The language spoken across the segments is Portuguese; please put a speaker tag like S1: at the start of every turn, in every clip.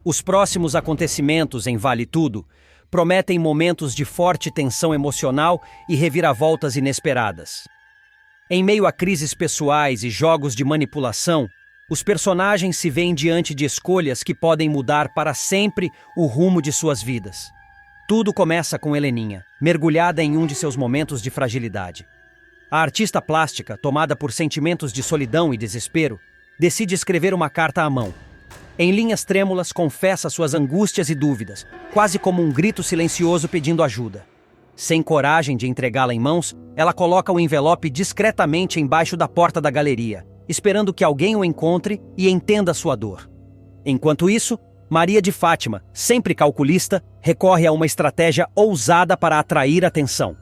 S1: Os próximos acontecimentos em Vale Tudo prometem momentos de forte tensão emocional e reviravoltas inesperadas. Em meio a crises pessoais e jogos de manipulação, os personagens se veem diante de escolhas que podem mudar para sempre o rumo de suas vidas. Tudo começa com Heleninha, mergulhada em um de seus momentos de fragilidade. A artista plástica, tomada por sentimentos de solidão e desespero, decide escrever uma carta à mão. Em linhas trêmulas, confessa suas angústias e dúvidas, quase como um grito silencioso pedindo ajuda. Sem coragem de entregá-la em mãos, ela coloca o envelope discretamente embaixo da porta da galeria, esperando que alguém o encontre e entenda sua dor. Enquanto isso, Maria de Fátima, sempre calculista, recorre a uma estratégia ousada para atrair atenção.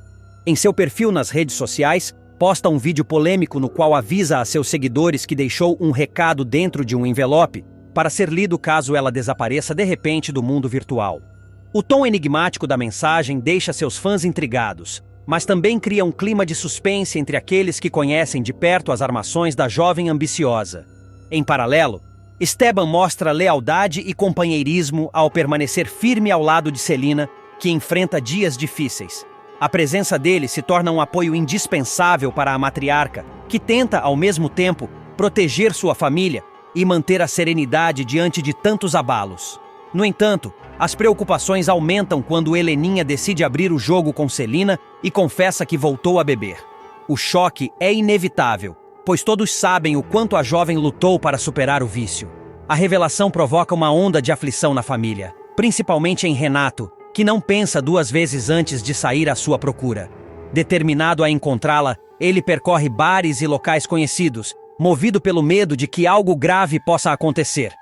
S1: Em seu perfil nas redes sociais, posta um vídeo polêmico no qual avisa a seus seguidores que deixou um recado dentro de um envelope para ser lido caso ela desapareça de repente do mundo virtual. O tom enigmático da mensagem deixa seus fãs intrigados, mas também cria um clima de suspense entre aqueles que conhecem de perto as armações da jovem ambiciosa. Em paralelo, Esteban mostra lealdade e companheirismo ao permanecer firme ao lado de Celina, que enfrenta dias difíceis. A presença dele se torna um apoio indispensável para a matriarca, que tenta, ao mesmo tempo, proteger sua família e manter a serenidade diante de tantos abalos. No entanto, as preocupações aumentam quando Heleninha decide abrir o jogo com Celina e confessa que voltou a beber. O choque é inevitável, pois todos sabem o quanto a jovem lutou para superar o vício. A revelação provoca uma onda de aflição na família, principalmente em Renato, que não pensa duas vezes antes de sair à sua procura. Determinado a encontrá-la, ele percorre bares e locais conhecidos, movido pelo medo de que algo grave possa acontecer.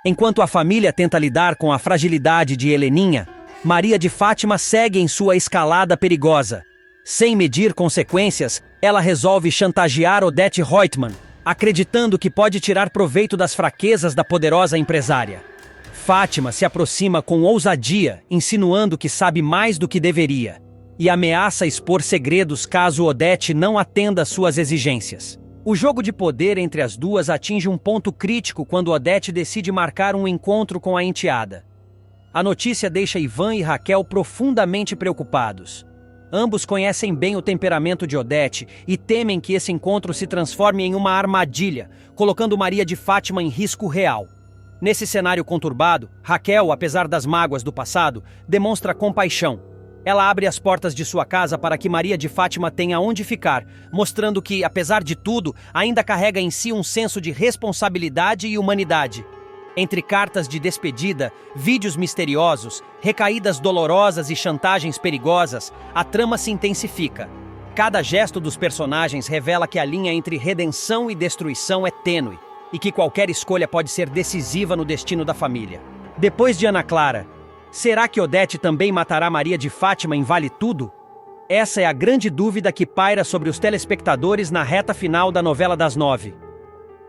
S1: Enquanto a família tenta lidar com a fragilidade de Heleninha, Maria de Fátima segue em sua escalada perigosa. Sem medir consequências, ela resolve chantagear Odete Reutemann, acreditando que pode tirar proveito das fraquezas da poderosa empresária. Fátima se aproxima com ousadia, insinuando que sabe mais do que deveria, e ameaça expor segredos caso Odete não atenda suas exigências. O jogo de poder entre as duas atinge um ponto crítico quando Odete decide marcar um encontro com a enteada. A notícia deixa Ivan e Raquel profundamente preocupados. Ambos conhecem bem o temperamento de Odete e temem que esse encontro se transforme em uma armadilha, colocando Maria de Fátima em risco real. Nesse cenário conturbado, Raquel, apesar das mágoas do passado, demonstra compaixão. Ela abre as portas de sua casa para que Maria de Fátima tenha onde ficar, mostrando que, apesar de tudo, ainda carrega em si um senso de responsabilidade e humanidade. Entre cartas de despedida, vídeos misteriosos, recaídas dolorosas e chantagens perigosas, a trama se intensifica. Cada gesto dos personagens revela que a linha entre redenção e destruição é tênue, e que qualquer escolha pode ser decisiva no destino da família. Depois de Ana Clara, será que Odete também matará Maria de Fátima em Vale Tudo? Essa é a grande dúvida que paira sobre os telespectadores na reta final da novela das 9.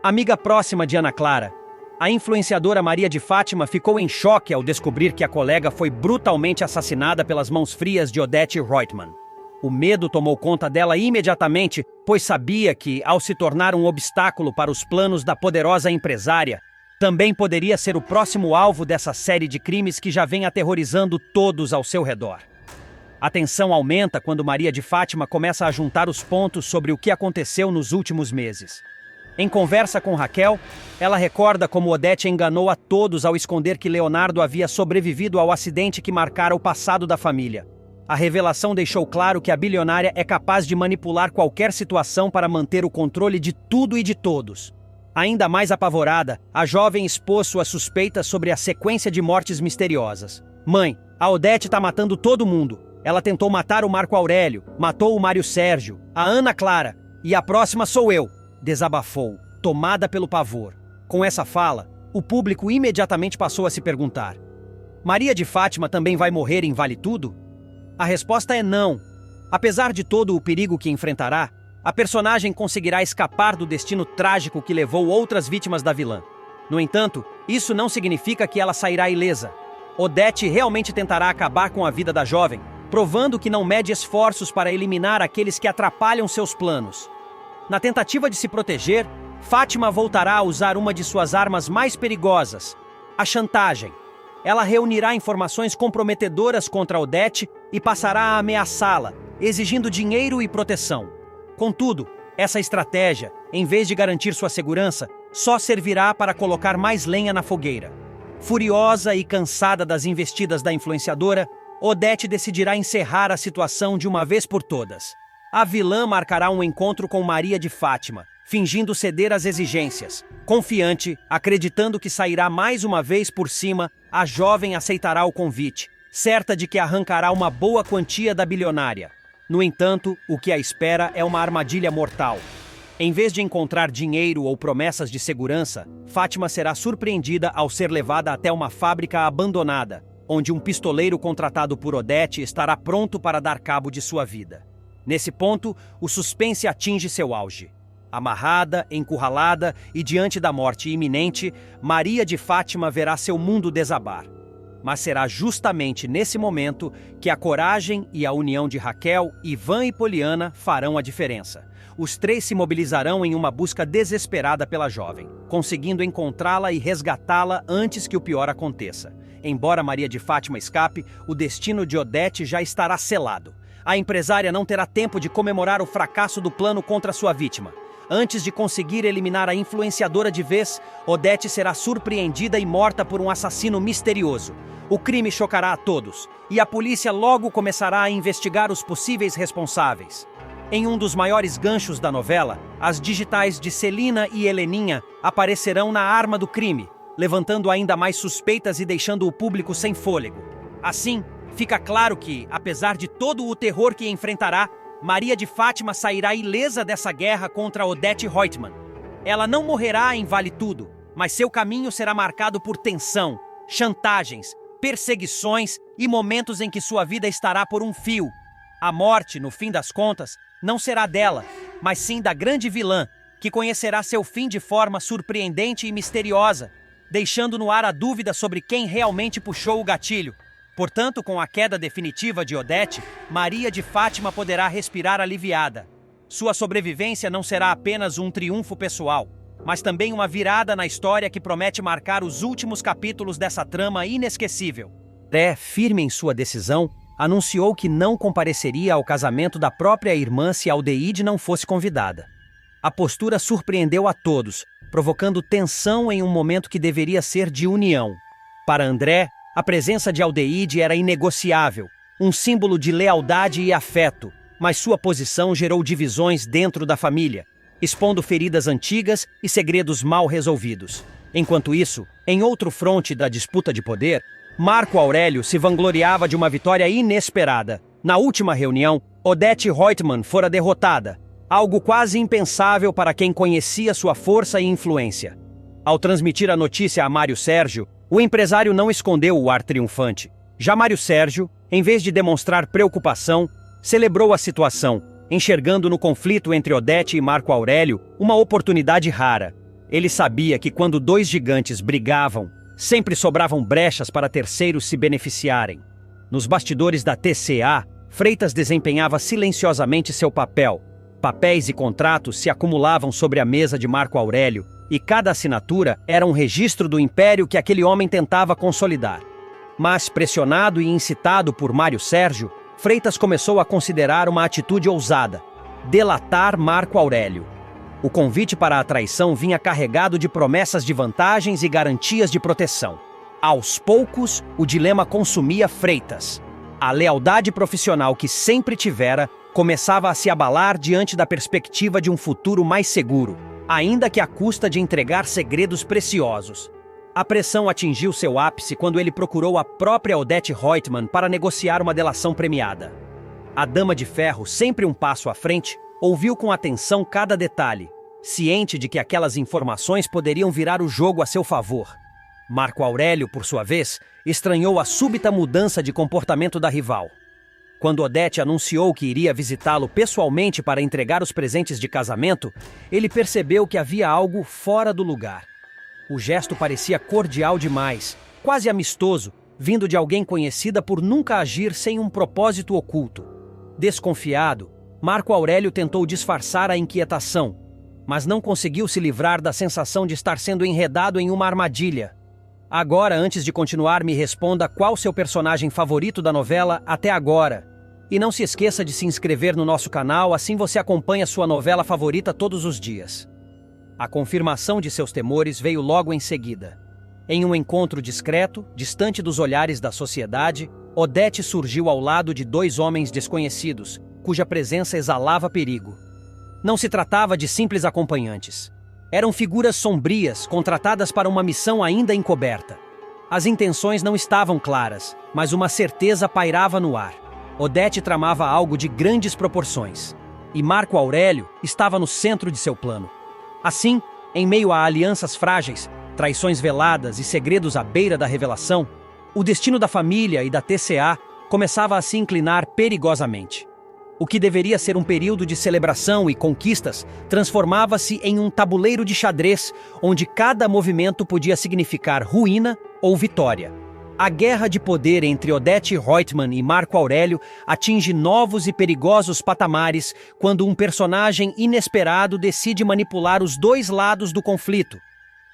S1: Amiga próxima de Ana Clara, a influenciadora Maria de Fátima ficou em choque ao descobrir que a colega foi brutalmente assassinada pelas mãos frias de Odete Reutemann. O medo tomou conta dela imediatamente, pois sabia que, ao se tornar um obstáculo para os planos da poderosa empresária, também poderia ser o próximo alvo dessa série de crimes que já vem aterrorizando todos ao seu redor. A tensão aumenta quando Maria de Fátima começa a juntar os pontos sobre o que aconteceu nos últimos meses. Em conversa com Raquel, ela recorda como Odete enganou a todos ao esconder que Leonardo havia sobrevivido ao acidente que marcara o passado da família. A revelação deixou claro que a bilionária é capaz de manipular qualquer situação para manter o controle de tudo e de todos. Ainda mais apavorada, a jovem expôs suas suspeitas sobre a sequência de mortes misteriosas. Mãe, a Odete tá matando todo mundo. Ela tentou matar o Marco Aurélio, matou o Mário Sérgio, a Ana Clara, e a próxima sou eu, desabafou, tomada pelo pavor. Com essa fala, o público imediatamente passou a se perguntar: Maria de Fátima também vai morrer em Vale Tudo? A resposta é não. Apesar de todo o perigo que enfrentará, a personagem conseguirá escapar do destino trágico que levou outras vítimas da vilã. No entanto, isso não significa que ela sairá ilesa. Odete realmente tentará acabar com a vida da jovem, provando que não mede esforços para eliminar aqueles que atrapalham seus planos. Na tentativa de se proteger, Fátima voltará a usar uma de suas armas mais perigosas, a chantagem. Ela reunirá informações comprometedoras contra Odete e passará a ameaçá-la, exigindo dinheiro e proteção. Contudo, essa estratégia, em vez de garantir sua segurança, só servirá para colocar mais lenha na fogueira. Furiosa e cansada das investidas da influenciadora, Odete decidirá encerrar a situação de uma vez por todas. A vilã marcará um encontro com Maria de Fátima, fingindo ceder às exigências. Confiante, acreditando que sairá mais uma vez por cima, a jovem aceitará o convite, certa de que arrancará uma boa quantia da bilionária. No entanto, o que a espera é uma armadilha mortal. Em vez de encontrar dinheiro ou promessas de segurança, Fátima será surpreendida ao ser levada até uma fábrica abandonada, onde um pistoleiro contratado por Odete estará pronto para dar cabo de sua vida. Nesse ponto, o suspense atinge seu auge. Amarrada, encurralada e diante da morte iminente, Maria de Fátima verá seu mundo desabar. Mas será justamente nesse momento que a coragem e a união de Raquel, Ivan e Poliana farão a diferença. Os três se mobilizarão em uma busca desesperada pela jovem, conseguindo encontrá-la e resgatá-la antes que o pior aconteça. Embora Maria de Fátima escape, o destino de Odete já estará selado. A empresária não terá tempo de comemorar o fracasso do plano contra sua vítima. Antes de conseguir eliminar a influenciadora de vez, Odete será surpreendida e morta por um assassino misterioso. O crime chocará a todos, e a polícia logo começará a investigar os possíveis responsáveis. Em um dos maiores ganchos da novela, as digitais de Celina e Heleninha aparecerão na arma do crime, levantando ainda mais suspeitas e deixando o público sem fôlego. Assim, fica claro que, apesar de todo o terror que enfrentará, Maria de Fátima sairá ilesa dessa guerra contra Odete Reutemann. Ela não morrerá em Vale Tudo, mas seu caminho será marcado por tensão, chantagens, perseguições e momentos em que sua vida estará por um fio. A morte, no fim das contas, não será dela, mas sim da grande vilã, que conhecerá seu fim de forma surpreendente e misteriosa, deixando no ar a dúvida sobre quem realmente puxou o gatilho. Portanto, com a queda definitiva de Odete, Maria de Fátima poderá respirar aliviada. Sua sobrevivência não será apenas um triunfo pessoal, mas também uma virada na história que promete marcar os últimos capítulos dessa trama inesquecível. André, firme em sua decisão, anunciou que não compareceria ao casamento da própria irmã se Aldeide não fosse convidada. A postura surpreendeu a todos, provocando tensão em um momento que deveria ser de união. Para André, a presença de Aldeide era inegociável, um símbolo de lealdade e afeto, mas sua posição gerou divisões dentro da família, expondo feridas antigas e segredos mal resolvidos. Enquanto isso, em outro fronte da disputa de poder, Marco Aurélio se vangloriava de uma vitória inesperada. Na última reunião, Odete Reutemann fora derrotada, algo quase impensável para quem conhecia sua força e influência. Ao transmitir a notícia a Mário Sérgio, o empresário não escondeu o ar triunfante. Já Mário Sérgio, em vez de demonstrar preocupação, celebrou a situação, enxergando no conflito entre Odete e Marco Aurélio uma oportunidade rara. Ele sabia que quando dois gigantes brigavam, sempre sobravam brechas para terceiros se beneficiarem. Nos bastidores da TCA, Freitas desempenhava silenciosamente seu papel. Papéis e contratos se acumulavam sobre a mesa de Marco Aurélio, e cada assinatura era um registro do império que aquele homem tentava consolidar. Mas, pressionado e incitado por Mário Sérgio, Freitas começou a considerar uma atitude ousada: delatar Marco Aurélio. O convite para a traição vinha carregado de promessas de vantagens e garantias de proteção. Aos poucos, o dilema consumia Freitas. A lealdade profissional que sempre tivera começava a se abalar diante da perspectiva de um futuro mais seguro, ainda que à custa de entregar segredos preciosos. A pressão atingiu seu ápice quando ele procurou a própria Odete Reutemann para negociar uma delação premiada. A Dama de Ferro, sempre um passo à frente, ouviu com atenção cada detalhe, ciente de que aquelas informações poderiam virar o jogo a seu favor. Marco Aurélio, por sua vez, estranhou a súbita mudança de comportamento da rival. Quando Odete anunciou que iria visitá-lo pessoalmente para entregar os presentes de casamento, ele percebeu que havia algo fora do lugar. O gesto parecia cordial demais, quase amistoso, vindo de alguém conhecida por nunca agir sem um propósito oculto. Desconfiado, Marco Aurélio tentou disfarçar a inquietação, mas não conseguiu se livrar da sensação de estar sendo enredado em uma armadilha. Agora, antes de continuar, me responda qual seu personagem favorito da novela até agora. E não se esqueça de se inscrever no nosso canal, assim você acompanha sua novela favorita todos os dias. A confirmação de seus temores veio logo em seguida. Em um encontro discreto, distante dos olhares da sociedade, Odete surgiu ao lado de dois homens desconhecidos, cuja presença exalava perigo. Não se tratava de simples acompanhantes. Eram figuras sombrias, contratadas para uma missão ainda encoberta. As intenções não estavam claras, mas uma certeza pairava no ar. Odete tramava algo de grandes proporções, e Marco Aurélio estava no centro de seu plano. Assim, em meio a alianças frágeis, traições veladas e segredos à beira da revelação, o destino da família e da TCA começava a se inclinar perigosamente. O que deveria ser um período de celebração e conquistas transformava-se em um tabuleiro de xadrez onde cada movimento podia significar ruína ou vitória. A guerra de poder entre Odete Reutemann e Marco Aurélio atinge novos e perigosos patamares quando um personagem inesperado decide manipular os dois lados do conflito.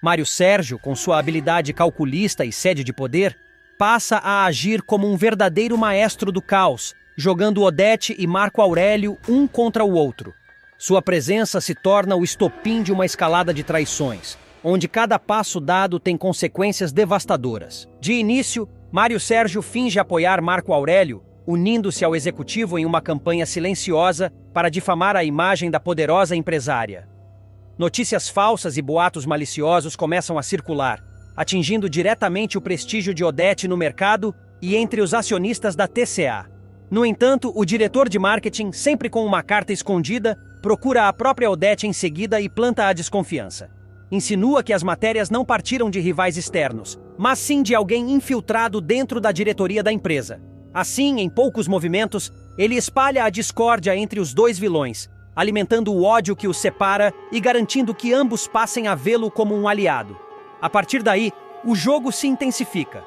S1: Mário Sérgio, com sua habilidade calculista e sede de poder, passa a agir como um verdadeiro maestro do caos, jogando Odete e Marco Aurélio um contra o outro. Sua presença se torna o estopim de uma escalada de traições, onde cada passo dado tem consequências devastadoras. De início, Mário Sérgio finge apoiar Marco Aurélio, unindo-se ao executivo em uma campanha silenciosa para difamar a imagem da poderosa empresária. Notícias falsas e boatos maliciosos começam a circular, atingindo diretamente o prestígio de Odete no mercado e entre os acionistas da TCA. No entanto, o diretor de marketing, sempre com uma carta escondida, procura a própria Odete em seguida e planta a desconfiança. Insinua que as matérias não partiram de rivais externos, mas sim de alguém infiltrado dentro da diretoria da empresa. Assim, em poucos movimentos, ele espalha a discórdia entre os dois vilões, alimentando o ódio que os separa e garantindo que ambos passem a vê-lo como um aliado. A partir daí, o jogo se intensifica.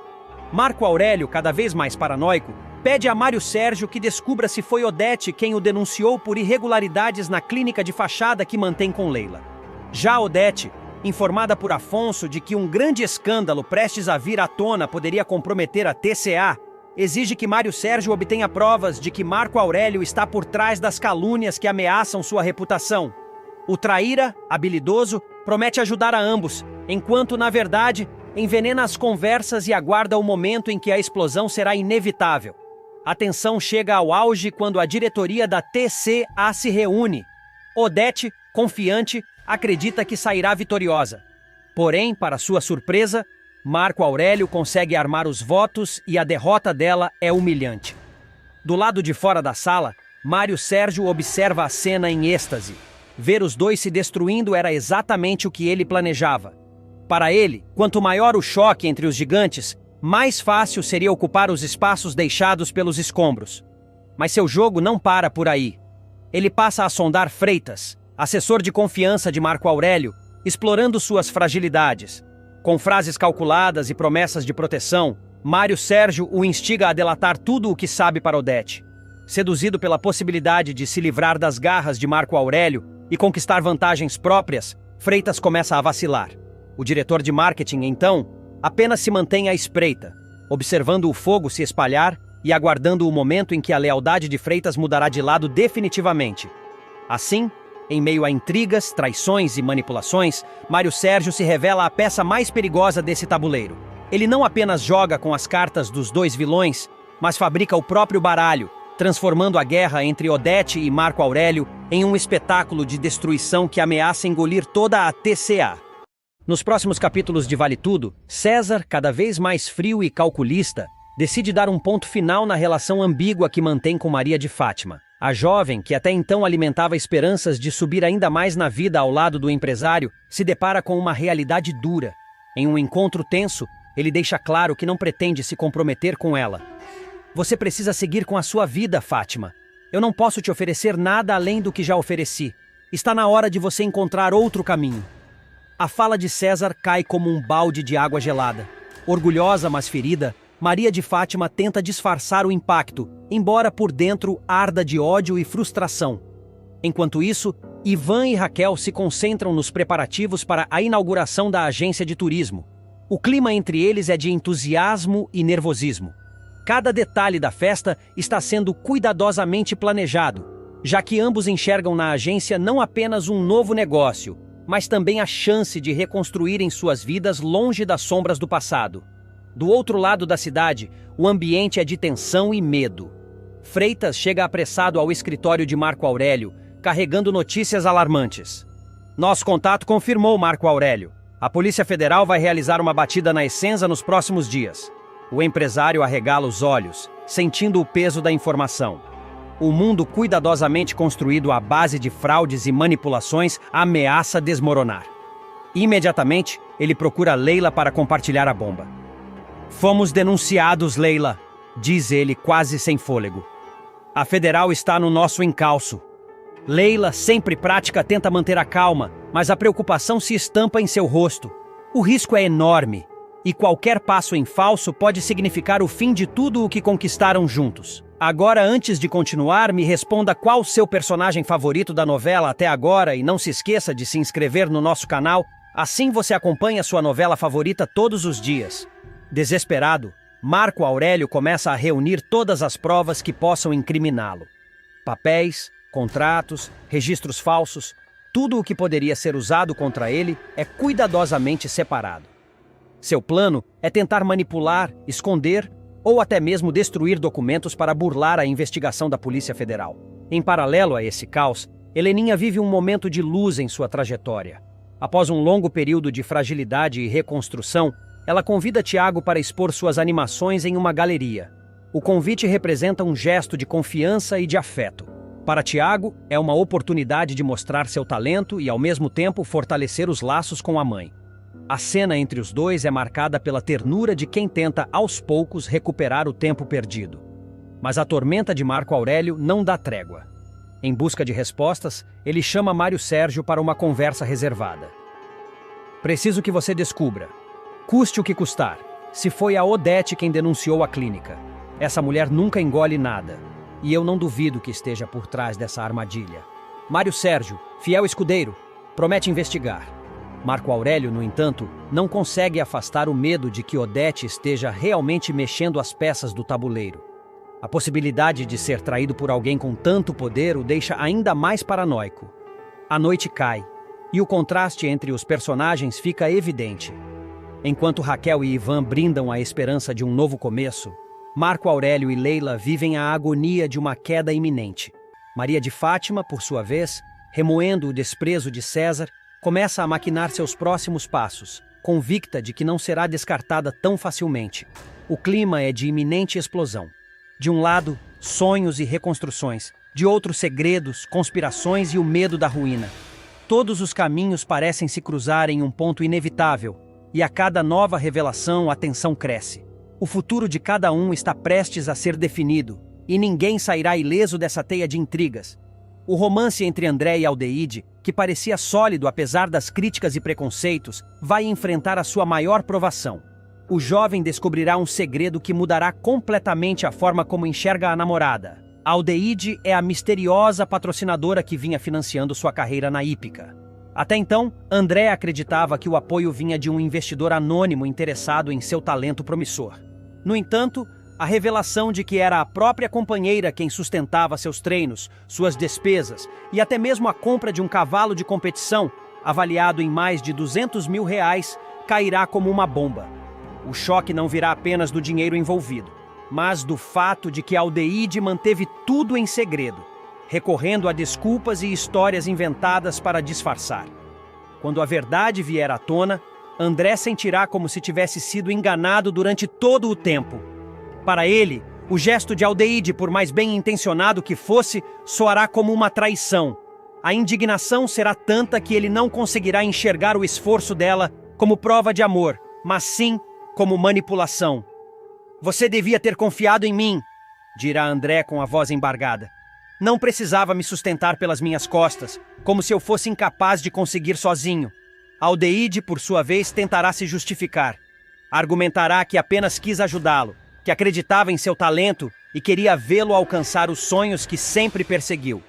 S1: Marco Aurélio, cada vez mais paranoico, pede a Mário Sérgio que descubra se foi Odete quem o denunciou por irregularidades na clínica de fachada que mantém com Leila. Já Odete, informada por Afonso de que um grande escândalo prestes a vir à tona poderia comprometer a TCA, exige que Mário Sérgio obtenha provas de que Marco Aurélio está por trás das calúnias que ameaçam sua reputação. O traíra, habilidoso, promete ajudar a ambos, enquanto, na verdade, envenena as conversas e aguarda o momento em que a explosão será inevitável. A tensão chega ao auge quando a diretoria da TCA se reúne. Odete, confiante, acredita que sairá vitoriosa. Porém, para sua surpresa, Marco Aurélio consegue armar os votos e a derrota dela é humilhante. Do lado de fora da sala, Mário Sérgio observa a cena em êxtase. Ver os dois se destruindo era exatamente o que ele planejava. Para ele, quanto maior o choque entre os gigantes, mais fácil seria ocupar os espaços deixados pelos escombros. Mas seu jogo não para por aí. Ele passa a sondar Freitas, assessor de confiança de Marco Aurélio, explorando suas fragilidades. Com frases calculadas e promessas de proteção, Mário Sérgio o instiga a delatar tudo o que sabe para Odete. Seduzido pela possibilidade de se livrar das garras de Marco Aurélio e conquistar vantagens próprias, Freitas começa a vacilar. O diretor de marketing, então, apenas se mantém à espreita, observando o fogo se espalhar e aguardando o momento em que a lealdade de Freitas mudará de lado definitivamente. Assim, em meio a intrigas, traições e manipulações, Mário Sérgio se revela a peça mais perigosa desse tabuleiro. Ele não apenas joga com as cartas dos dois vilões, mas fabrica o próprio baralho, transformando a guerra entre Odete e Marco Aurélio em um espetáculo de destruição que ameaça engolir toda a TCA. Nos próximos capítulos de Vale Tudo, César, cada vez mais frio e calculista, decide dar um ponto final na relação ambígua que mantém com Maria de Fátima. A jovem, que até então alimentava esperanças de subir ainda mais na vida ao lado do empresário, se depara com uma realidade dura. Em um encontro tenso, ele deixa claro que não pretende se comprometer com ela. Você precisa seguir com a sua vida, Fátima. Eu não posso te oferecer nada além do que já ofereci. Está na hora de você encontrar outro caminho. A fala de César cai como um balde de água gelada. Orgulhosa, mas ferida, Maria de Fátima tenta disfarçar o impacto, embora por dentro arda de ódio e frustração. Enquanto isso, Ivan e Raquel se concentram nos preparativos para a inauguração da agência de turismo. O clima entre eles é de entusiasmo e nervosismo. Cada detalhe da festa está sendo cuidadosamente planejado, já que ambos enxergam na agência não apenas um novo negócio, mas também a chance de reconstruírem suas vidas longe das sombras do passado. Do outro lado da cidade, o ambiente é de tensão e medo. Freitas chega apressado ao escritório de Marco Aurélio, carregando notícias alarmantes. Nosso contato confirmou, Marco Aurélio. A Polícia Federal vai realizar uma batida na Essenza nos próximos dias. O empresário arregala os olhos, sentindo o peso da informação. O mundo cuidadosamente construído à base de fraudes e manipulações ameaça desmoronar. Imediatamente, ele procura Leila para compartilhar a bomba. Fomos denunciados, Leila, diz ele quase sem fôlego. A Federal está no nosso encalço. Leila, sempre prática, tenta manter a calma, mas a preocupação se estampa em seu rosto. O risco é enorme. E qualquer passo em falso pode significar o fim de tudo o que conquistaram juntos. Agora, antes de continuar, me responda qual o seu personagem favorito da novela até agora e não se esqueça de se inscrever no nosso canal, assim você acompanha sua novela favorita todos os dias. Desesperado, Marco Aurélio começa a reunir todas as provas que possam incriminá-lo. Papéis, contratos, registros falsos, tudo o que poderia ser usado contra ele é cuidadosamente separado. Seu plano é tentar manipular, esconder ou até mesmo destruir documentos para burlar a investigação da Polícia Federal. Em paralelo a esse caos, Heleninha vive um momento de luz em sua trajetória. Após um longo período de fragilidade e reconstrução, ela convida Tiago para expor suas animações em uma galeria. O convite representa um gesto de confiança e de afeto. Para Tiago, é uma oportunidade de mostrar seu talento e, ao mesmo tempo, fortalecer os laços com a mãe. A cena entre os dois é marcada pela ternura de quem tenta, aos poucos, recuperar o tempo perdido. Mas a tormenta de Marco Aurélio não dá trégua. Em busca de respostas, ele chama Mário Sérgio para uma conversa reservada. Preciso que você descubra, custe o que custar, se foi a Odete quem denunciou a clínica. Essa mulher nunca engole nada, e eu não duvido que esteja por trás dessa armadilha. Mário Sérgio, fiel escudeiro, promete investigar. Marco Aurélio, no entanto, não consegue afastar o medo de que Odete esteja realmente mexendo as peças do tabuleiro. A possibilidade de ser traído por alguém com tanto poder o deixa ainda mais paranoico. A noite cai, e o contraste entre os personagens fica evidente. Enquanto Raquel e Ivan brindam a esperança de um novo começo, Marco Aurélio e Leila vivem a agonia de uma queda iminente. Maria de Fátima, por sua vez, remoendo o desprezo de César, começa a maquinar seus próximos passos, convicta de que não será descartada tão facilmente. O clima é de iminente explosão. De um lado, sonhos e reconstruções. De outro, segredos, conspirações e o medo da ruína. Todos os caminhos parecem se cruzar em um ponto inevitável, e a cada nova revelação a tensão cresce. O futuro de cada um está prestes a ser definido, e ninguém sairá ileso dessa teia de intrigas. O romance entre André e Aldeide, que parecia sólido apesar das críticas e preconceitos, vai enfrentar a sua maior provação. O jovem descobrirá um segredo que mudará completamente a forma como enxerga a namorada. Aldeide é a misteriosa patrocinadora que vinha financiando sua carreira na hípica. Até então, André acreditava que o apoio vinha de um investidor anônimo interessado em seu talento promissor. No entanto, a revelação de que era a própria companheira quem sustentava seus treinos, suas despesas e até mesmo a compra de um cavalo de competição, avaliado em mais de R$200 mil, cairá como uma bomba. O choque não virá apenas do dinheiro envolvido, mas do fato de que Aldeide manteve tudo em segredo, recorrendo a desculpas e histórias inventadas para disfarçar. Quando a verdade vier à tona, André sentirá como se tivesse sido enganado durante todo o tempo. Para ele, o gesto de Aldeide, por mais bem intencionado que fosse, soará como uma traição. A indignação será tanta que ele não conseguirá enxergar o esforço dela como prova de amor, mas sim como manipulação. Você devia ter confiado em mim, dirá André com a voz embargada. Não precisava me sustentar pelas minhas costas, como se eu fosse incapaz de conseguir sozinho. Aldeide, por sua vez, tentará se justificar. Argumentará que apenas quis ajudá-lo, que acreditava em seu talento e queria vê-lo alcançar os sonhos que sempre perseguiu.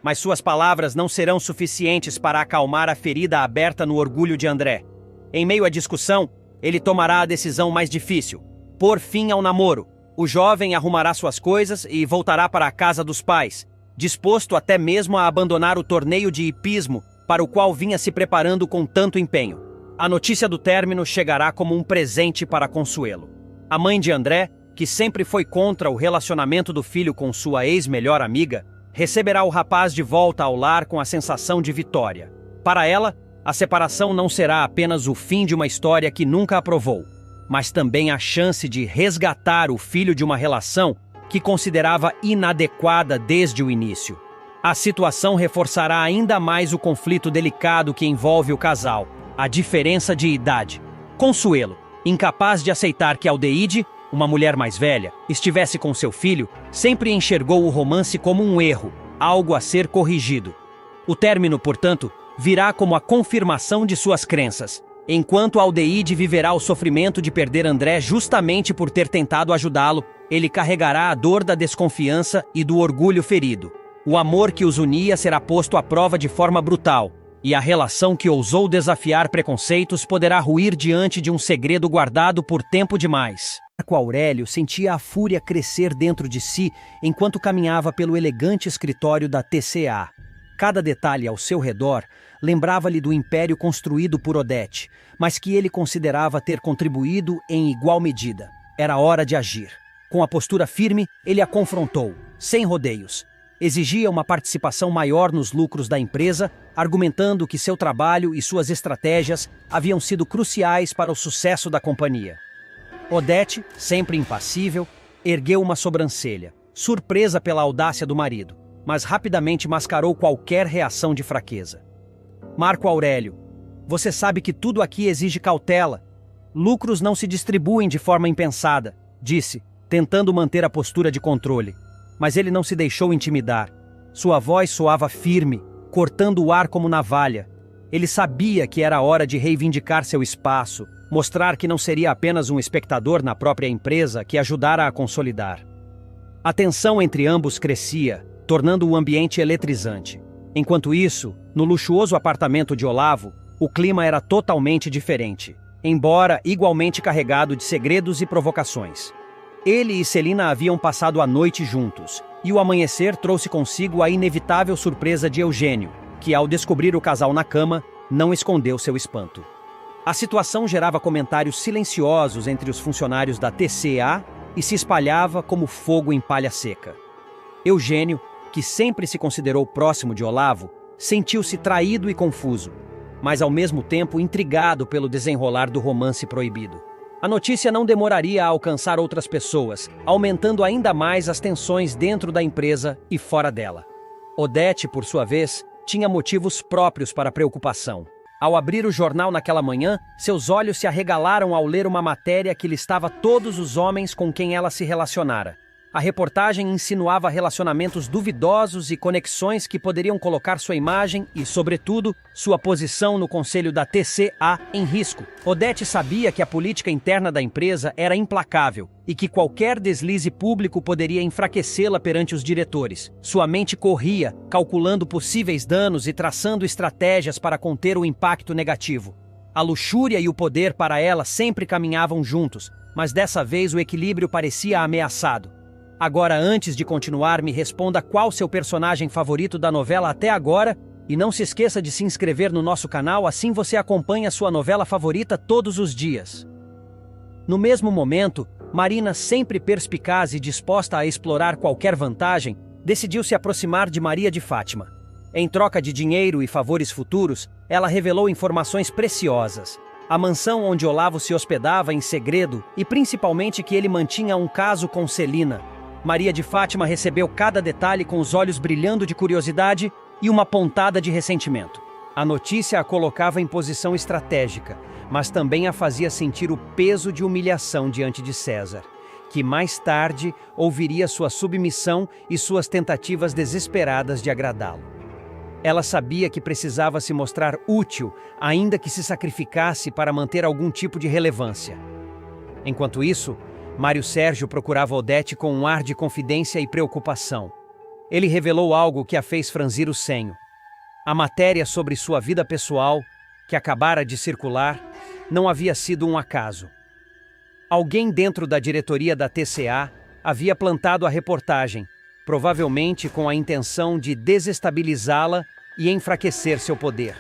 S1: Mas suas palavras não serão suficientes para acalmar a ferida aberta no orgulho de André. Em meio à discussão, Ele tomará a decisão mais difícil: pôr fim ao namoro. O jovem arrumará suas coisas e voltará para a casa dos pais, disposto até mesmo a abandonar o torneio de hipismo para o qual vinha se preparando com tanto empenho. A notícia do término chegará como um presente para Consuelo. A mãe de André, que sempre foi contra o relacionamento do filho com sua ex-melhor amiga, receberá o rapaz de volta ao lar com a sensação de vitória. Para ela, a separação não será apenas o fim de uma história que nunca aprovou, mas também a chance de resgatar o filho de uma relação que considerava inadequada desde o início. A situação reforçará ainda mais o conflito delicado que envolve o casal, a diferença de idade. Consuelo, incapaz de aceitar que Aldeide, uma mulher mais velha, estivesse com seu filho, sempre enxergou o romance como um erro, algo a ser corrigido. O término, portanto, virá como a confirmação de suas crenças, enquanto Aldeide viverá o sofrimento de perder André justamente por ter tentado ajudá-lo. Ele carregará a dor da desconfiança e do orgulho ferido. O amor que os unia será posto à prova de forma brutal, e a relação que ousou desafiar preconceitos poderá ruir diante de um segredo guardado por tempo demais. Marco Aurélio sentia a fúria crescer dentro de si enquanto caminhava pelo elegante escritório da TCA. Cada detalhe ao seu redor lembrava-lhe do império construído por Odete, mas que ele considerava ter contribuído em igual medida. Era hora de agir. Com a postura firme, ele a confrontou, sem rodeios. Exigia uma participação maior nos lucros da empresa, argumentando que seu trabalho e suas estratégias haviam sido cruciais para o sucesso da companhia. Odete, sempre impassível, ergueu uma sobrancelha, surpresa pela audácia do marido, mas rapidamente mascarou qualquer reação de fraqueza. Marco Aurélio, você sabe que tudo aqui exige cautela. Lucros não se distribuem de forma impensada, disse, tentando manter a postura de controle. Mas ele não se deixou intimidar. Sua voz soava firme, cortando o ar como navalha. Ele sabia que era hora de reivindicar seu espaço, mostrar que não seria apenas um espectador na própria empresa que ajudara a consolidar. A tensão entre ambos crescia, tornando o ambiente eletrizante. Enquanto isso, no luxuoso apartamento de Olavo, o clima era totalmente diferente, embora igualmente carregado de segredos e provocações. Ele e Celina haviam passado a noite juntos, e o amanhecer trouxe consigo a inevitável surpresa de Eugênio, que, ao descobrir o casal na cama, não escondeu seu espanto. A situação gerava comentários silenciosos entre os funcionários da TCA e se espalhava como fogo em palha seca. Eugênio, que sempre se considerou próximo de Olavo, sentiu-se traído e confuso, mas ao mesmo tempo intrigado pelo desenrolar do romance proibido. A notícia não demoraria a alcançar outras pessoas, aumentando ainda mais as tensões dentro da empresa e fora dela. Odete, por sua vez, tinha motivos próprios para preocupação. Ao abrir o jornal naquela manhã, seus olhos se arregalaram ao ler uma matéria que listava todos os homens com quem ela se relacionara. A reportagem insinuava relacionamentos duvidosos e conexões que poderiam colocar sua imagem e, sobretudo, sua posição no conselho da TCA em risco. Odete sabia que a política interna da empresa era implacável e que qualquer deslize público poderia enfraquecê-la perante os diretores. Sua mente corria, calculando possíveis danos e traçando estratégias para conter o impacto negativo. A luxúria e o poder para ela sempre caminhavam juntos, mas dessa vez o equilíbrio parecia ameaçado. Agora, antes de continuar, me responda qual seu personagem favorito da novela até agora e não se esqueça de se inscrever no nosso canal, assim você acompanha sua novela favorita todos os dias. No mesmo momento, Marina, sempre perspicaz e disposta a explorar qualquer vantagem, decidiu se aproximar de Maria de Fátima. Em troca de dinheiro e favores futuros, ela revelou informações preciosas. A mansão onde Olavo se hospedava em segredo e principalmente que ele mantinha um caso com Celina. Maria de Fátima recebeu cada detalhe com os olhos brilhando de curiosidade e uma pontada de ressentimento. A notícia a colocava em posição estratégica, mas também a fazia sentir o peso de humilhação diante de César, que mais tarde ouviria sua submissão e suas tentativas desesperadas de agradá-lo. Ela sabia que precisava se mostrar útil, ainda que se sacrificasse para manter algum tipo de relevância. Enquanto isso, Mário Sérgio procurava Odete com um ar de confidência e preocupação. Ele revelou algo que a fez franzir o senho. A matéria sobre sua vida pessoal, que acabara de circular, não havia sido um acaso. Alguém dentro da diretoria da TCA havia plantado a reportagem, provavelmente com a intenção de desestabilizá-la e enfraquecer seu poder.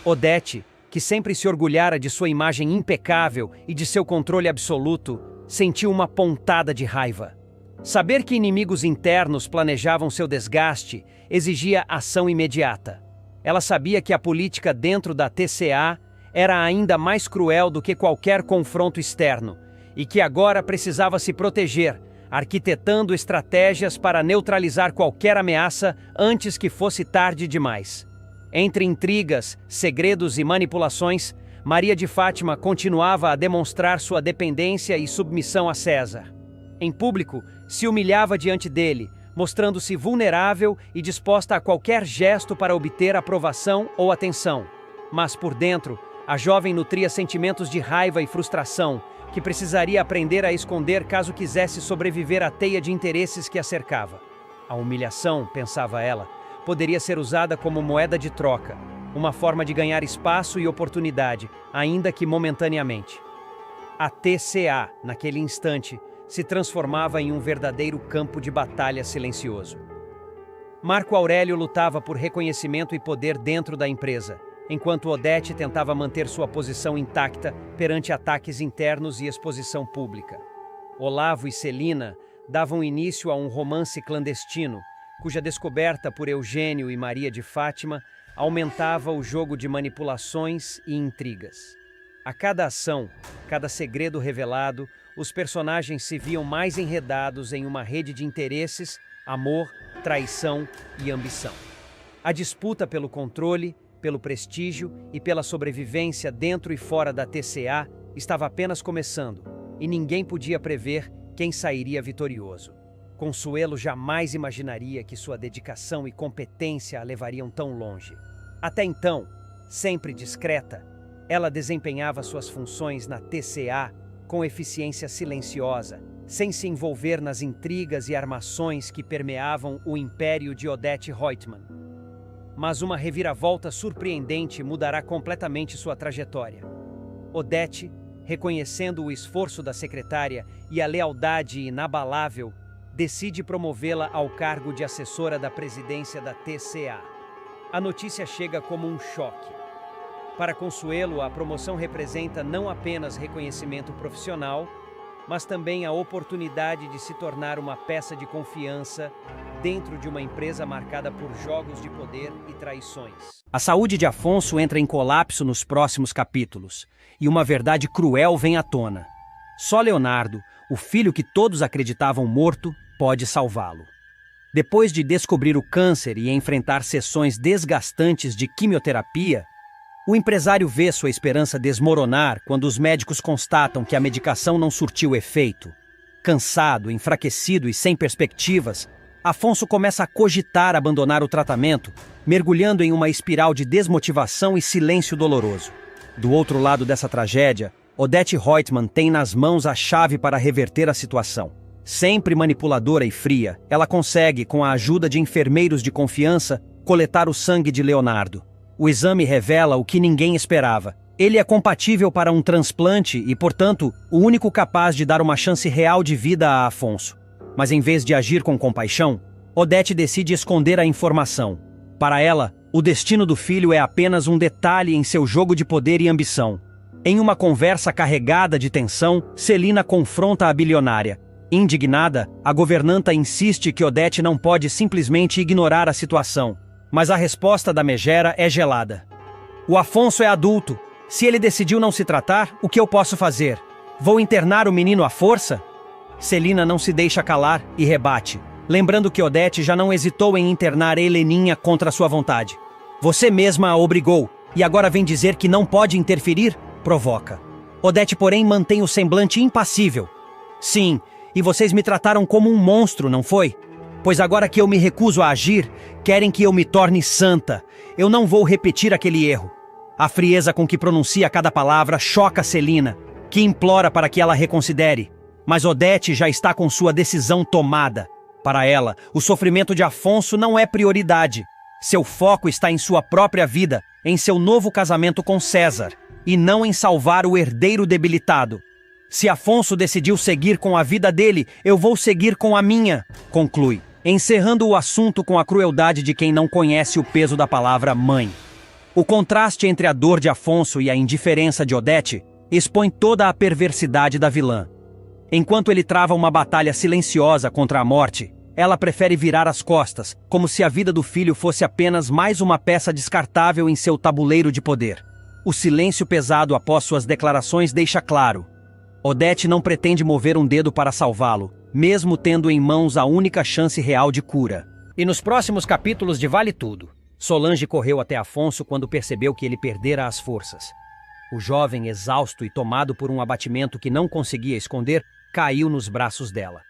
S1: Odete, que sempre se orgulhara de sua imagem impecável e de seu controle absoluto, sentiu uma pontada de raiva. Saber que inimigos internos planejavam seu desgaste exigia ação imediata. Ela sabia que a política dentro da TCA era ainda mais cruel do que qualquer confronto externo e que agora precisava se proteger, arquitetando estratégias para neutralizar qualquer ameaça antes que fosse tarde demais. Entre intrigas, segredos e manipulações, Maria de Fátima continuava a demonstrar sua dependência e submissão a César. Em público, se humilhava diante dele, mostrando-se vulnerável e disposta a qualquer gesto para obter aprovação ou atenção. Mas por dentro, a jovem nutria sentimentos de raiva e frustração, que precisaria aprender a esconder caso quisesse sobreviver à teia de interesses que a cercava. A humilhação, pensava ela, poderia ser usada como moeda de troca, uma forma de ganhar espaço e oportunidade, ainda que momentaneamente. A TCA, naquele instante, se transformava em um verdadeiro campo de batalha silencioso. Marco Aurélio lutava por reconhecimento e poder dentro da empresa, enquanto Odete tentava manter sua posição intacta perante ataques internos e exposição pública. Olavo e Celina davam início a um romance clandestino, cuja descoberta por Eugênio e Maria de Fátima aumentava o jogo de manipulações e intrigas. A cada ação, cada segredo revelado, os personagens se viam mais enredados em uma rede de interesses, amor, traição e ambição. A disputa pelo controle, pelo prestígio e pela sobrevivência dentro e fora da TCA estava apenas começando, e ninguém podia prever quem sairia vitorioso. Consuelo jamais imaginaria que sua dedicação e competência a levariam tão longe. Até então, sempre discreta, ela desempenhava suas funções na TCA com eficiência silenciosa, sem se envolver nas intrigas e armações que permeavam o império de Odete Roitman. Mas uma reviravolta surpreendente mudará completamente sua trajetória. Odete, reconhecendo o esforço da secretária e a lealdade inabalável, decide promovê-la ao cargo de assessora da presidência da TCA. A notícia chega como um choque. Para Consuelo, a promoção representa não apenas reconhecimento profissional, mas também a oportunidade de se tornar uma peça de confiança dentro de uma empresa marcada por jogos de poder e traições. A saúde de Afonso entra em colapso nos próximos capítulos, e uma verdade cruel vem à tona. Só Leonardo, o filho que todos acreditavam morto, pode salvá-lo. Depois de descobrir o câncer e enfrentar sessões desgastantes de quimioterapia, o empresário vê sua esperança desmoronar quando os médicos constatam que a medicação não surtiu efeito. Cansado, enfraquecido e sem perspectivas, Afonso começa a cogitar abandonar o tratamento, mergulhando em uma espiral de desmotivação e silêncio doloroso. Do outro lado dessa tragédia, Odete Roitman tem nas mãos a chave para reverter a situação. Sempre manipuladora e fria, ela consegue, com a ajuda de enfermeiros de confiança, coletar o sangue de Leonardo. O exame revela o que ninguém esperava. Ele é compatível para um transplante e, portanto, o único capaz de dar uma chance real de vida a Afonso. Mas em vez de agir com compaixão, Odete decide esconder a informação. Para ela, o destino do filho é apenas um detalhe em seu jogo de poder e ambição. Em uma conversa carregada de tensão, Celina confronta a bilionária. Indignada, a governanta insiste que Odete não pode simplesmente ignorar a situação. Mas a resposta da megera é gelada. O Afonso é adulto. Se ele decidiu não se tratar, o que eu posso fazer? Vou internar o menino à força? Celina não se deixa calar e rebate, lembrando que Odete já não hesitou em internar Heleninha contra sua vontade. Você mesma a obrigou, e agora vem dizer que não pode interferir? Provoca. Odete, porém, mantém o semblante impassível. Sim, e vocês me trataram como um monstro, não foi? Pois agora que eu me recuso a agir, querem que eu me torne santa. Eu não vou repetir aquele erro. A frieza com que pronuncia cada palavra choca Celina, que implora para que ela reconsidere. Mas Odete já está com sua decisão tomada. Para ela, o sofrimento de Afonso não é prioridade. Seu foco está em sua própria vida, em seu novo casamento com César. e não em salvar o herdeiro debilitado. Se Afonso decidiu seguir com a vida dele, eu vou seguir com a minha, conclui, encerrando o assunto com a crueldade de quem não conhece o peso da palavra mãe. O contraste entre a dor de Afonso e a indiferença de Odete expõe toda a perversidade da vilã. Enquanto ele trava uma batalha silenciosa contra a morte, ela prefere virar as costas, como se a vida do filho fosse apenas mais uma peça descartável em seu tabuleiro de poder. O silêncio pesado após suas declarações deixa claro: Odete não pretende mover um dedo para salvá-lo, mesmo tendo em mãos a única chance real de cura. E nos próximos capítulos de Vale Tudo, Solange correu até Afonso quando percebeu que ele perdera as forças. O jovem, exausto e tomado por um abatimento que não conseguia esconder, caiu nos braços dela.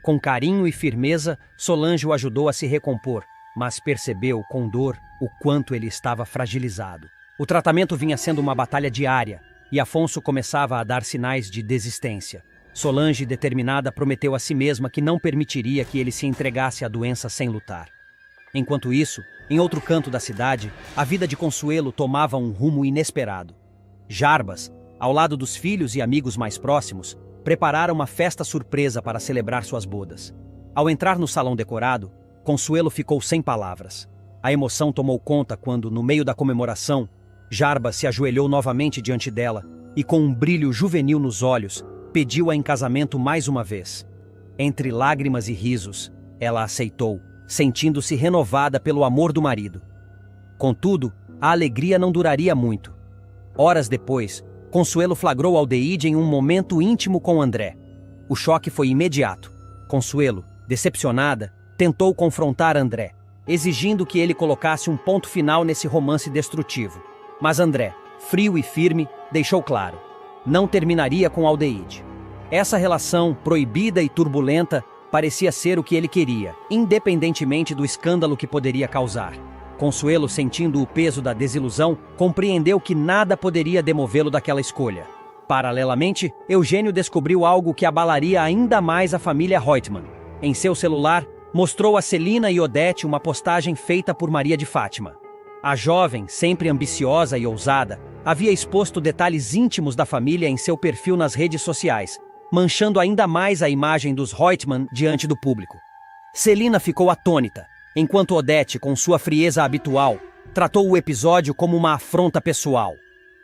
S1: Com carinho e firmeza, Solange o ajudou a se recompor, mas percebeu, com dor, o quanto ele estava fragilizado. O tratamento vinha sendo uma batalha diária, e Afonso começava a dar sinais de desistência. Solange, determinada, prometeu a si mesma que não permitiria que ele se entregasse à doença sem lutar. Enquanto isso, em outro canto da cidade, a vida de Consuelo tomava um rumo inesperado. Jarbas, ao lado dos filhos e amigos mais próximos, preparara uma festa surpresa para celebrar suas bodas. Ao entrar no salão decorado, Consuelo ficou sem palavras. A emoção tomou conta quando, no meio da comemoração, Jarbas se ajoelhou novamente diante dela e, com um brilho juvenil nos olhos, pediu-a em casamento mais uma vez. Entre lágrimas e risos, ela aceitou, sentindo-se renovada pelo amor do marido. Contudo, a alegria não duraria muito. Horas depois, Consuelo flagrou Aldeide em um momento íntimo com André. O choque foi imediato. Consuelo, decepcionada, tentou confrontar André, exigindo que ele colocasse um ponto final nesse romance destrutivo. Mas André, frio e firme, deixou claro: não terminaria com Aldeide. Essa relação, proibida e turbulenta, parecia ser o que ele queria, independentemente do escândalo que poderia causar. Consuelo, sentindo o peso da desilusão, compreendeu que nada poderia demovê-lo daquela escolha. Paralelamente, Eugênio descobriu algo que abalaria ainda mais a família Reutemann. Em seu celular, mostrou a Celina e Odete uma postagem feita por Maria de Fátima. A jovem, sempre ambiciosa e ousada, havia exposto detalhes íntimos da família em seu perfil nas redes sociais, manchando ainda mais a imagem dos Reutemann diante do público. Celina ficou atônita, enquanto Odete, com sua frieza habitual, tratou o episódio como uma afronta pessoal.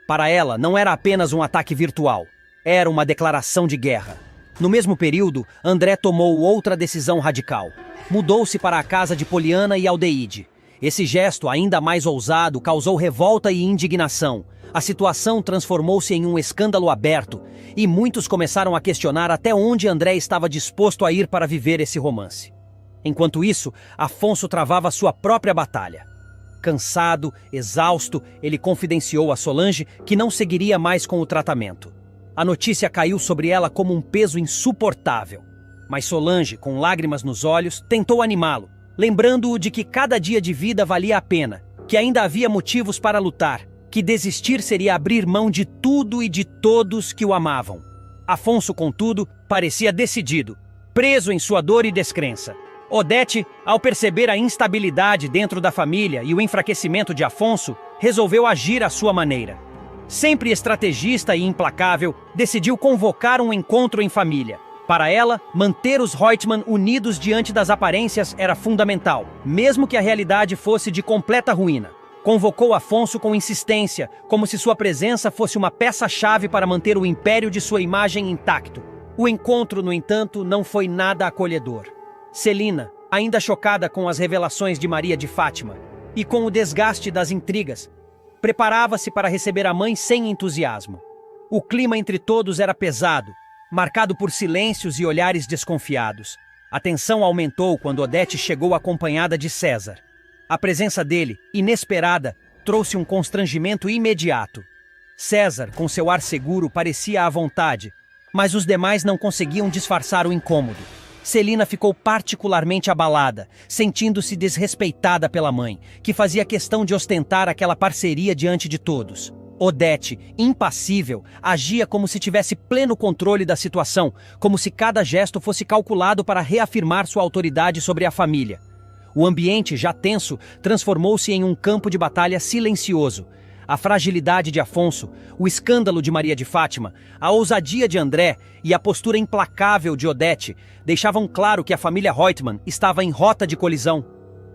S1: Para ela, não era apenas um ataque virtual, era uma declaração de guerra. No mesmo período, André tomou outra decisão radical. Mudou-se para a casa de Poliana e Aldeide. Esse gesto, ainda mais ousado, causou revolta e indignação. A situação transformou-se em um escândalo aberto, e muitos começaram a questionar até onde André estava disposto a ir para viver esse romance. Enquanto isso, Afonso travava sua própria batalha. Cansado, exausto, ele confidenciou a Solange que não seguiria mais com o tratamento. A notícia caiu sobre ela como um peso insuportável. Mas Solange, com lágrimas nos olhos, tentou animá-lo, lembrando-o de que cada dia de vida valia a pena, que ainda havia motivos para lutar, que desistir seria abrir mão de tudo e de todos que o amavam. Afonso, contudo, parecia decidido, preso em sua dor e descrença. Odete, ao perceber a instabilidade dentro da família e o enfraquecimento de Afonso, resolveu agir à sua maneira. Sempre estrategista e implacável, decidiu convocar um encontro em família. Para ela, manter os Reutemann unidos diante das aparências era fundamental, mesmo que a realidade fosse de completa ruína. Convocou Afonso com insistência, como se sua presença fosse uma peça-chave para manter o império de sua imagem intacto. O encontro, no entanto, não foi nada acolhedor. Celina, ainda chocada com as revelações de Maria de Fátima e com o desgaste das intrigas, preparava-se para receber a mãe sem entusiasmo. O clima entre todos era pesado, marcado por silêncios e olhares desconfiados. A tensão aumentou quando Odete chegou acompanhada de César. A presença dele, inesperada, trouxe um constrangimento imediato. César, com seu ar seguro, parecia à vontade, mas os demais não conseguiam disfarçar o incômodo. Celina ficou particularmente abalada, sentindo-se desrespeitada pela mãe, que fazia questão de ostentar aquela parceria diante de todos. Odete, impassível, agia como se tivesse pleno controle da situação, como se cada gesto fosse calculado para reafirmar sua autoridade sobre a família. O ambiente, já tenso, transformou-se em um campo de batalha silencioso. A fragilidade de Afonso, o escândalo de Maria de Fátima, a ousadia de André e a postura implacável de Odete deixavam claro que a família Reutemann estava em rota de colisão.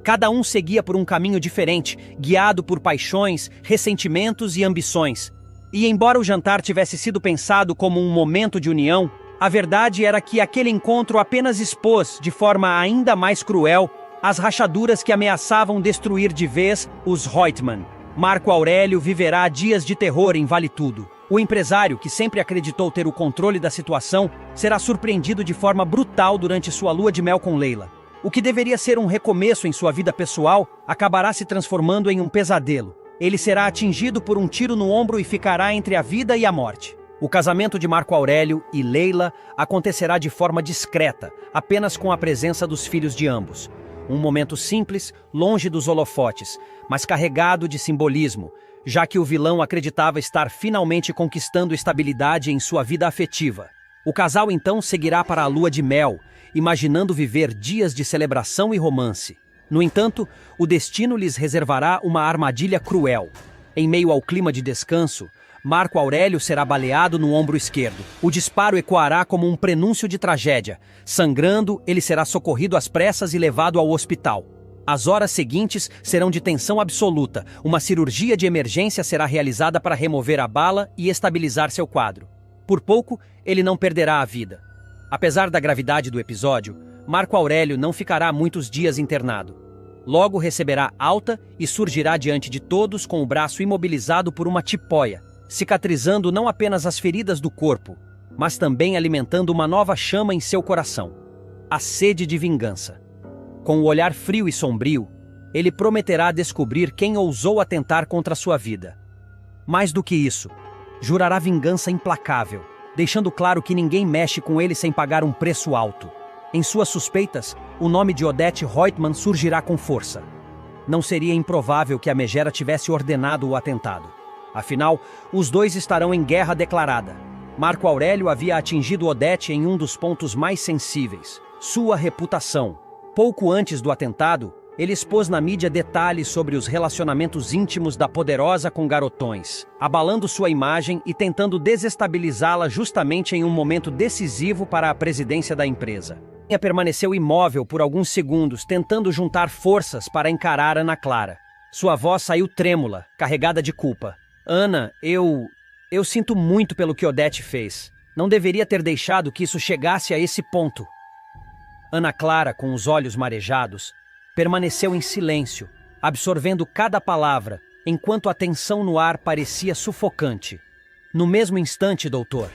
S1: Cada um seguia por um caminho diferente, guiado por paixões, ressentimentos e ambições. E embora o jantar tivesse sido pensado como um momento de união, a verdade era que aquele encontro apenas expôs, de forma ainda mais cruel, as rachaduras que ameaçavam destruir de vez os Reutemann. Marco Aurélio viverá dias de terror em Vale Tudo. O empresário, que sempre acreditou ter o controle da situação, será surpreendido de forma brutal durante sua lua de mel com Leila. O que deveria ser um recomeço em sua vida pessoal acabará se transformando em um pesadelo. Ele será atingido por um tiro no ombro e ficará entre a vida e a morte. O casamento de Marco Aurélio e Leila acontecerá de forma discreta, apenas com a presença dos filhos de ambos. Um momento simples, longe dos holofotes, mas carregado de simbolismo, já que o vilão acreditava estar finalmente conquistando estabilidade em sua vida afetiva. O casal então seguirá para a lua de mel, imaginando viver dias de celebração e romance. No entanto, o destino lhes reservará uma armadilha cruel. Em meio ao clima de descanso, Marco Aurélio será baleado no ombro esquerdo. O disparo ecoará como um prenúncio de tragédia. Sangrando, ele será socorrido às pressas e levado ao hospital. As horas seguintes serão de tensão absoluta. Uma cirurgia de emergência será realizada para remover a bala e estabilizar seu quadro. Por pouco, ele não perderá a vida. Apesar da gravidade do episódio, Marco Aurélio não ficará muitos dias internado. Logo receberá alta e surgirá diante de todos com o braço imobilizado por uma tipóia, cicatrizando não apenas as feridas do corpo, mas também alimentando uma nova chama em seu coração, a sede de vingança. Com o olhar frio e sombrio, ele prometerá descobrir quem ousou atentar contra sua vida. Mais do que isso, jurará vingança implacável, deixando claro que ninguém mexe com ele sem pagar um preço alto. Em suas suspeitas, o nome de Odete Reutemann surgirá com força. Não seria improvável que a megera tivesse ordenado o atentado. Afinal, os dois estarão em guerra declarada. Marco Aurélio havia atingido Odete em um dos pontos mais sensíveis, sua reputação. Pouco antes do atentado, ele expôs na mídia detalhes sobre os relacionamentos íntimos da poderosa com garotões, abalando sua imagem e tentando desestabilizá-la justamente em um momento decisivo para a presidência da empresa. Ela permaneceu imóvel por alguns segundos, tentando juntar forças para encarar Ana Clara. Sua voz saiu trêmula, carregada de culpa. Ana, eu sinto muito pelo que Odete fez. Não deveria ter deixado que isso chegasse a esse ponto. Ana Clara, com os olhos marejados, permaneceu em silêncio, absorvendo cada palavra, enquanto a tensão no ar parecia sufocante. No mesmo instante, doutor,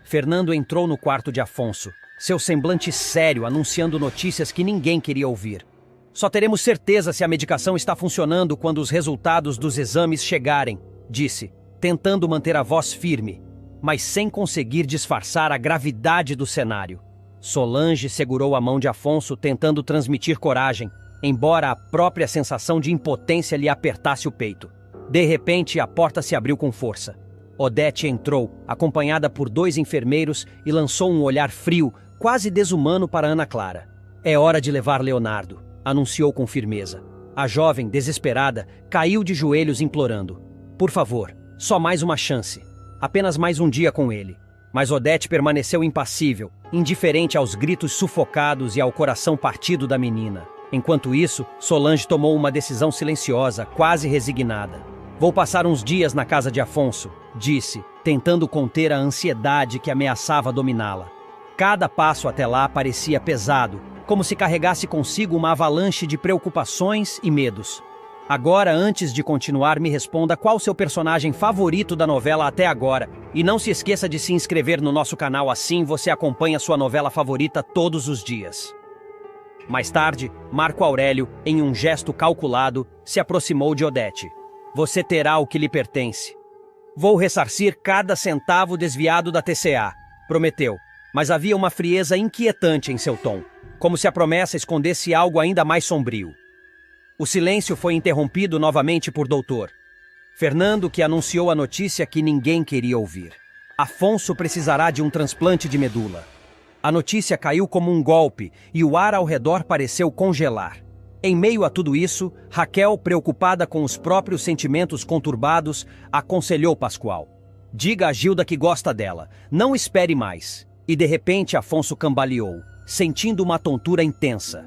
S1: Fernando entrou no quarto de Afonso, seu semblante sério anunciando notícias que ninguém queria ouvir. Só teremos certeza se a medicação está funcionando quando os resultados dos exames chegarem, disse, tentando manter a voz firme, mas sem conseguir disfarçar a gravidade do cenário. Solange segurou a mão de Afonso, tentando transmitir coragem, embora a própria sensação de impotência lhe apertasse o peito. De repente, a porta se abriu com força. Odete entrou, acompanhada por 2 enfermeiros, e lançou um olhar frio, quase desumano para Ana Clara. É hora de levar Leonardo, anunciou com firmeza. A jovem, desesperada, caiu de joelhos implorando. Por favor, só mais uma chance. Apenas mais um dia com ele. Mas Odete permaneceu impassível, indiferente aos gritos sufocados e ao coração partido da menina. Enquanto isso, Solange tomou uma decisão silenciosa, quase resignada. Vou passar uns dias na casa de Afonso, disse, tentando conter a ansiedade que ameaçava dominá-la. Cada passo até lá parecia pesado, como se carregasse consigo uma avalanche de preocupações e medos. Agora, antes de continuar, me responda qual seu personagem favorito da novela até agora. E não se esqueça de se inscrever no nosso canal, assim você acompanha sua novela favorita todos os dias. Mais tarde, Marco Aurélio, em um gesto calculado, se aproximou de Odete. Você terá o que lhe pertence. Vou ressarcir cada centavo desviado da TCA, prometeu, mas havia uma frieza inquietante em seu tom, como se a promessa escondesse algo ainda mais sombrio. O silêncio foi interrompido novamente por doutor Fernando, que anunciou a notícia que ninguém queria ouvir. Afonso precisará de um transplante de medula. A notícia caiu como um golpe e o ar ao redor pareceu congelar. Em meio a tudo isso, Raquel, preocupada com os próprios sentimentos conturbados, aconselhou Pascoal: diga a Gilda que gosta dela, não espere mais. E de repente Afonso cambaleou, sentindo uma tontura intensa.